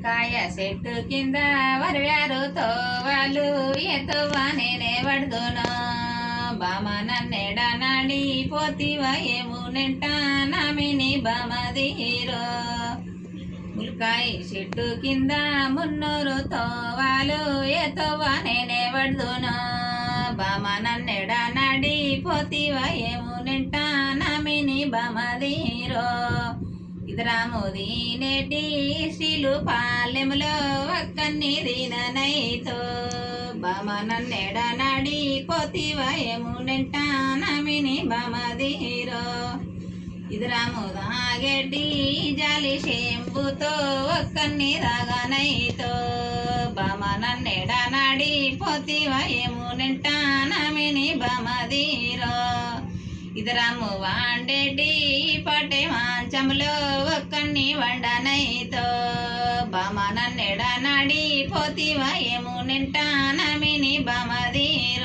ములకాయ చెట్టు కింద వరివారు తోవాలు ఎత్తువా నేనే పడుదును బామ నన్నెడ నాడి పోతివా ఏము నెంట నామిని బామదీరో ములకాయ చెట్టు కింద మున్నూరు తోవాలు ఎత్తువా నేనే పడుదును బామ నన్నెడ నాడి పోతివా ఏము నెంట నామిని బామదీరో ఇదరామోది నేటి శిలు పాలెములో ఒక్కన్ని దీననైతో బామ నన్నెడ నాడి పోతివా ఏము నెంట నమిని బామదీరో ఇదరామోదాగెడ్డి జాలి శంభుతో ఒక్కన్ని రాగానైతో బామ నన్నెడ నాడి పోతివా ఏము నెంట నమిని బామదీరో ఇదరాము వాండెడ్డి పటే మాంచములో ఒక్కన్ని వండనైతో బామ నన్నెడ నాడి పోతివా ఏము నెంట నమిని బామదీరో